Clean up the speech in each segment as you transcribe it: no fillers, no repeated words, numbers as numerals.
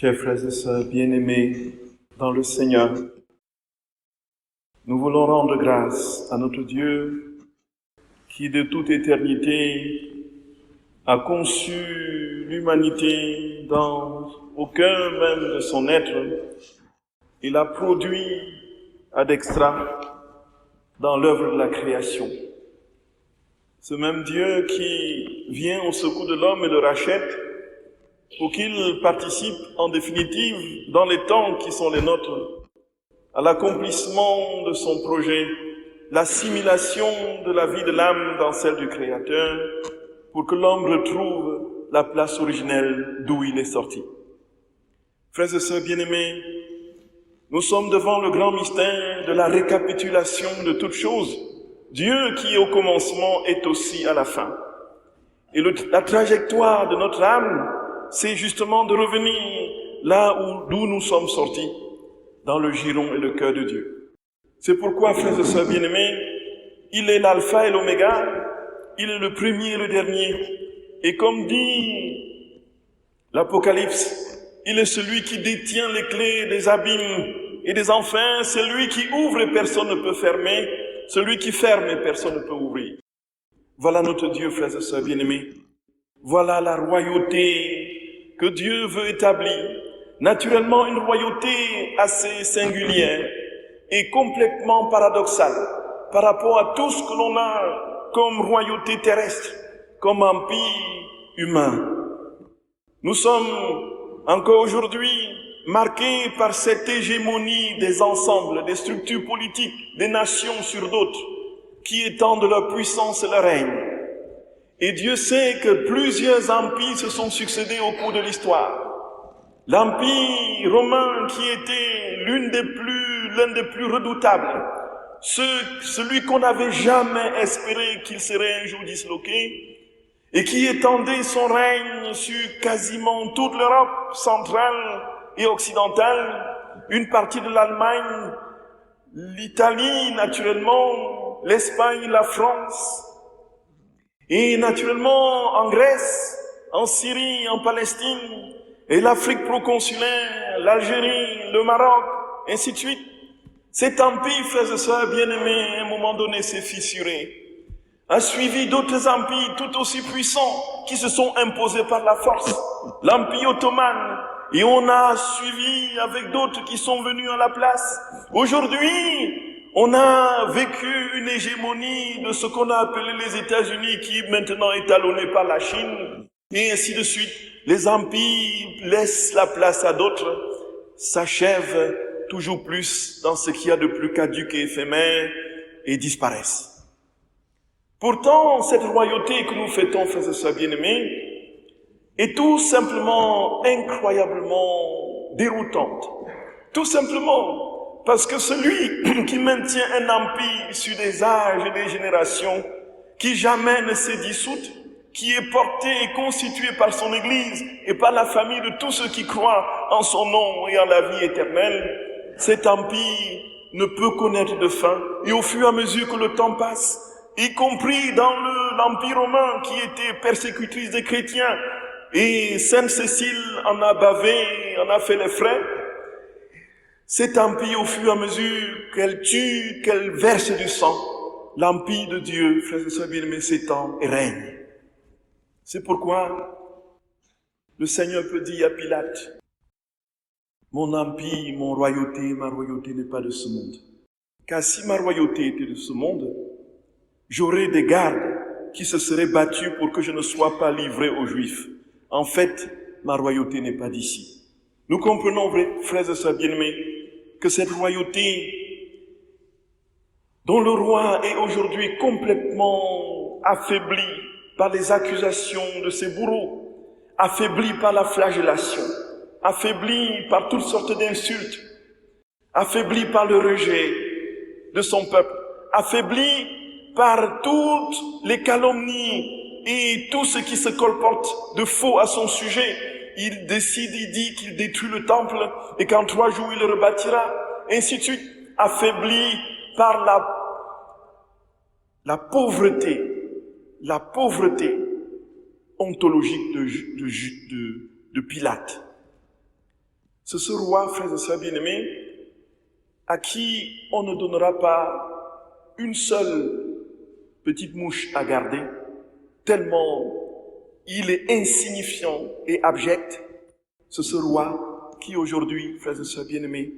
Chers frères et sœurs bien-aimés dans le Seigneur, nous voulons rendre grâce à notre Dieu qui de toute éternité a conçu l'humanité au cœur même de son être. Il a produit ad extra dans l'œuvre de la création. Ce même Dieu qui vient au secours de l'homme et le rachète pour qu'il participe en définitive dans les temps qui sont les nôtres à l'accomplissement de son projet, l'assimilation de la vie de l'âme dans celle du Créateur, pour que l'homme retrouve la place originelle d'où il est sorti. Frères et sœurs bien-aimés, nous sommes devant le grand mystère de la récapitulation de toutes choses. Dieu qui est au commencement est aussi à la fin. Et la trajectoire de notre âme, c'est justement de revenir là d'où nous sommes sortis, dans le giron et le cœur de Dieu. C'est pourquoi, frères et sœurs bien-aimés, il est l'alpha et l'oméga, il est le premier et le dernier. Et comme dit l'Apocalypse, il est celui qui détient les clés des abîmes et des enfers, c'est lui qui ouvre et personne ne peut fermer, celui qui ferme et personne ne peut ouvrir. Voilà notre Dieu, frères et sœurs bien-aimés. Voilà la royauté que Dieu veut établir. Naturellement, une royauté assez singulière et complètement paradoxale par rapport à tout ce que l'on a comme royauté terrestre, comme empire humain. Nous sommes encore aujourd'hui marqués par cette hégémonie des ensembles, des structures politiques, des nations sur d'autres, qui étendent leur puissance et leur règne. Et Dieu sait que plusieurs empires se sont succédés au cours de l'histoire. L'empire romain qui était l'un des plus redoutables, celui qu'on n'avait jamais espéré qu'il serait un jour disloqué, et qui étendait son règne sur quasiment toute l'Europe centrale et occidentale, une partie de l'Allemagne, l'Italie naturellement, l'Espagne, la France, et naturellement en Grèce, en Syrie, en Palestine, et l'Afrique proconsulaire, l'Algérie, le Maroc, ainsi de suite. Cet empire, frères et sœurs bien-aimés, à un moment donné s'est fissuré, a suivi d'autres empires tout aussi puissants qui se sont imposés par la force. L'empire ottoman, et on a suivi avec d'autres qui sont venus à la place. Aujourd'hui, on a vécu une hégémonie de ce qu'on a appelé les États-Unis qui maintenant est talonné par la Chine, et ainsi de suite. Les empires laissent la place à d'autres, s'achèvent toujours plus dans ce qu'il y a de plus caduc et éphémère et disparaissent. Pourtant, cette royauté que nous fêtons, frères et sœurs bien-aimés, est tout simplement incroyablement déroutante. Tout simplement parce que celui qui maintient un empire sur des âges et des générations, qui jamais ne s'est dissoute, qui est porté et constitué par son Église et par la famille de tous ceux qui croient en son nom et en la vie éternelle, cet empire ne peut connaître de fin. Et au fur et à mesure que le temps passe, y compris dans l'Empire romain qui était persécutrice des chrétiens, et Sainte Cécile en a bavé, en a fait les frais, cet empire, au fur et à mesure qu'elle tue, qu'elle verse du sang, l'empire de Dieu, frères et sœurs bien-aimés, s'étend et règne. C'est pourquoi le Seigneur peut dire à Pilate, « Mon empire, ma royauté n'est pas de ce monde. Car si ma royauté était de ce monde, j'aurais des gardes qui se seraient battus pour que je ne sois pas livré aux Juifs. En fait, ma royauté n'est pas d'ici. » Nous comprenons, frères et sœurs bien-aimés, que cette royauté, dont le roi est aujourd'hui complètement affaibli par les accusations de ses bourreaux, affaibli par la flagellation, affaibli par toutes sortes d'insultes, affaibli par le rejet de son peuple, affaibli par toutes les calomnies et tout ce qui se colporte de faux à son sujet. Il dit qu'il détruit le temple et qu'en 3 jours il le rebâtira, ainsi de suite, affaibli par la pauvreté ontologique de Pilate. C'est ce roi, frères et sœurs bien-aimés, à qui on ne donnera pas une seule petite mouche à garder, tellement il est insignifiant et abject. C'est ce roi qui aujourd'hui, frères et sœurs bien-aimés,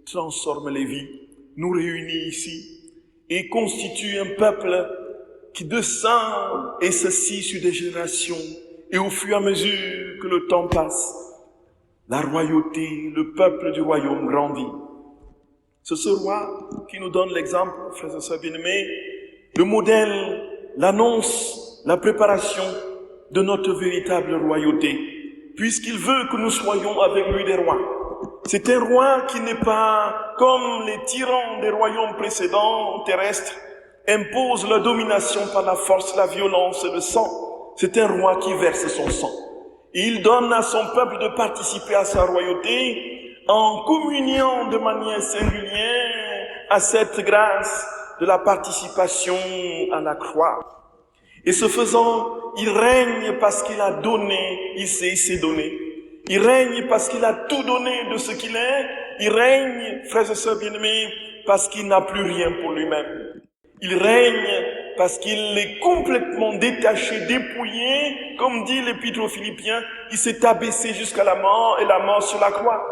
transforme les vies, nous réunit ici et constitue un peuple qui descend et s'assit sur des générations. Et au fur et à mesure que le temps passe, la royauté, le peuple du royaume grandit. C'est ce roi qui nous donne l'exemple, frères et sœurs bien-aimés, le modèle, l'annonce, la préparation de notre véritable royauté, puisqu'il veut que nous soyons avec lui des rois. C'est un roi qui n'est pas comme les tyrans des royaumes précédents terrestres, impose leur domination par la force, la violence et le sang. C'est un roi qui verse son sang. Et il donne à son peuple de participer à sa royauté en communiant de manière singulière à cette grâce de la participation à la croix. Et ce faisant, il règne parce qu'il a donné, il s'est donné. Il règne parce qu'il a tout donné de ce qu'il est. Il règne, frères et sœurs bien-aimés, parce qu'il n'a plus rien pour lui-même. Il règne parce qu'il est complètement détaché, dépouillé, comme dit l'Épître aux Philippiens, il s'est abaissé jusqu'à la mort et la mort sur la croix.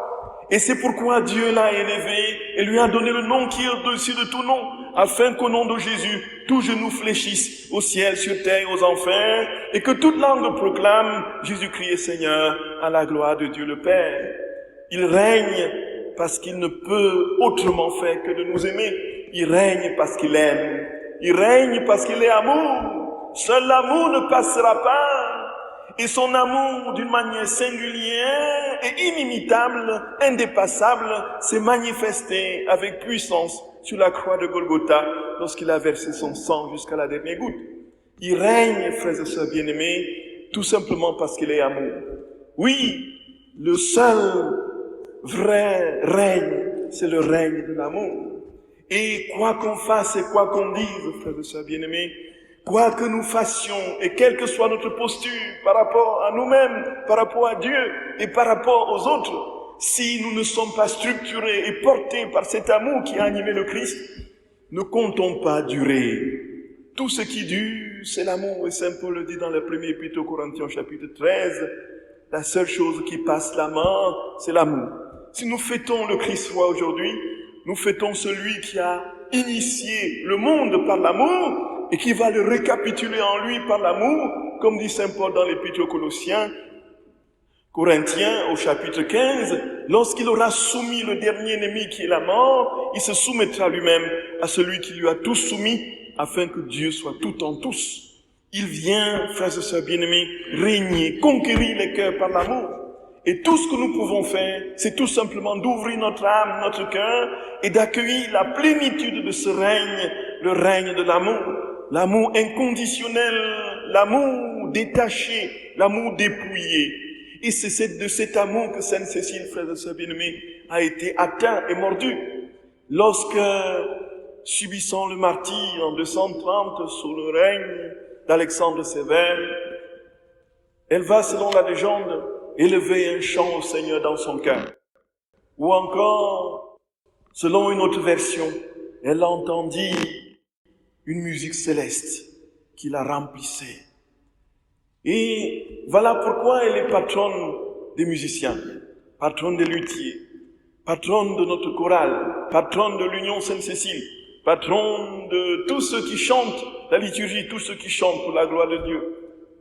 Et c'est pourquoi Dieu l'a élevé et lui a donné le nom qui est au-dessus de tout nom, afin qu'au nom de Jésus, tout genou fléchisse au ciel, sur terre, aux enfers, et que toute langue proclame Jésus-Christ est Seigneur, à la gloire de Dieu le Père. Il règne parce qu'il ne peut autrement faire que de nous aimer. Il règne parce qu'il aime. Il règne parce qu'il est amour. Seul l'amour ne passera pas. Et son amour, d'une manière singulière et inimitable, indépassable, s'est manifesté avec puissance sur la croix de Golgotha lorsqu'il a versé son sang jusqu'à la dernière goutte. Il règne, frères et sœurs bien-aimés, tout simplement parce qu'il est amour. Oui, le seul vrai règne, c'est le règne de l'amour. Et quoi qu'on fasse et quoi qu'on dise, frères et sœurs bien-aimés, quoi que nous fassions et quelle que soit notre posture par rapport à nous-mêmes, par rapport à Dieu et par rapport aux autres, si nous ne sommes pas structurés et portés par cet amour qui a animé le Christ, ne comptons pas durer. Tout ce qui dure, c'est l'amour. Et Saint Paul le dit dans le premier épître aux Corinthiens chapitre 13, la seule chose qui passe la mort, c'est l'amour. Si nous fêtons le Christ roi aujourd'hui, nous fêtons celui qui a initié le monde par l'amour, et qui va le récapituler en lui par l'amour, comme dit Saint Paul dans l'Épître aux Corinthiens, au chapitre 15, lorsqu'il aura soumis le dernier ennemi qui est la mort, il se soumettra lui-même à celui qui lui a tout soumis, afin que Dieu soit tout en tous. Il vient, frères et sœurs bien-aimés, régner, conquérir les cœurs par l'amour. Et tout ce que nous pouvons faire, c'est tout simplement d'ouvrir notre âme, notre cœur, et d'accueillir la plénitude de ce règne, le règne de l'amour. L'amour inconditionnel, l'amour détaché, l'amour dépouillé. Et c'est de cet amour que Sainte Cécile, frères et sœurs bien-aimés, a été atteint et mordu. Lorsque, subissant le martyre en 230 sous le règne d'Alexandre Sévère, elle va, selon la légende, élever un chant au Seigneur dans son cœur. Ou encore, selon une autre version, elle entendit une musique céleste qui la remplissait. Et voilà pourquoi elle est patronne des musiciens, patronne des luthiers, patronne de notre chorale, patronne de l'Union Sainte-Cécile, patronne de tous ceux qui chantent la liturgie, tous ceux qui chantent pour la gloire de Dieu,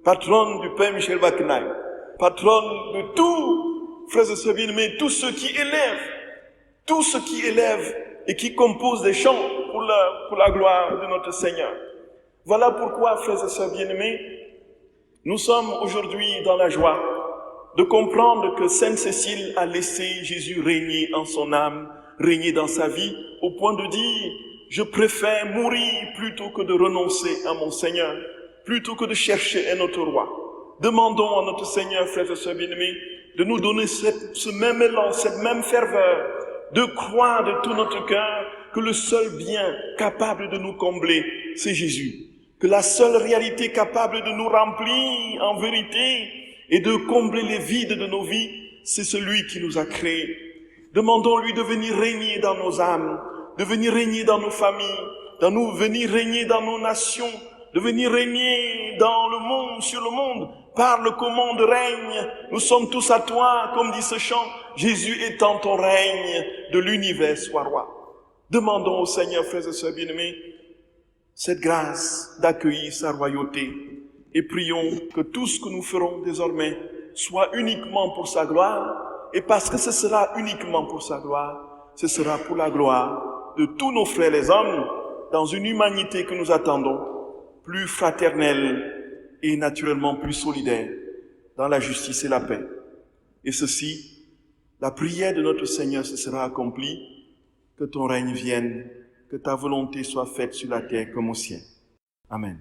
patronne du Père Michel Bacquenaille, patronne de tous, frères et sœurs bien-aimés, tous ceux qui élèvent et qui composent des chants pour la gloire de notre Seigneur. Voilà pourquoi, frères et sœurs bien-aimés, nous sommes aujourd'hui dans la joie de comprendre que Sainte Cécile a laissé Jésus régner en son âme, régner dans sa vie, au point de dire « Je préfère mourir plutôt que de renoncer à mon Seigneur, plutôt que de chercher un autre roi. » Demandons à notre Seigneur, frères et sœurs bien-aimés, de nous donner ce même élan, cette même ferveur, de croire de tout notre cœur que le seul bien capable de nous combler, c'est Jésus. Que la seule réalité capable de nous remplir en vérité et de combler les vides de nos vies, c'est celui qui nous a créés. Demandons-lui de venir régner dans nos âmes, de venir régner dans nos familles, venir régner dans nos nations, de venir régner dans le monde, sur le monde. Parle qu'au monde règne. Nous sommes tous à toi, comme dit ce chant. Jésus étant ton règne, de l'univers soit roi. Demandons au Seigneur, frères et sœurs bien-aimés, cette grâce d'accueillir sa royauté. Et prions que tout ce que nous ferons désormais soit uniquement pour sa gloire. Et parce que ce sera uniquement pour sa gloire, ce sera pour la gloire de tous nos frères les hommes, dans une humanité que nous attendons, plus fraternelle et naturellement plus solidaire, dans la justice et la paix. Et ceci, la prière de notre Seigneur se sera accomplie, que ton règne vienne, que ta volonté soit faite sur la terre comme au ciel. Amen.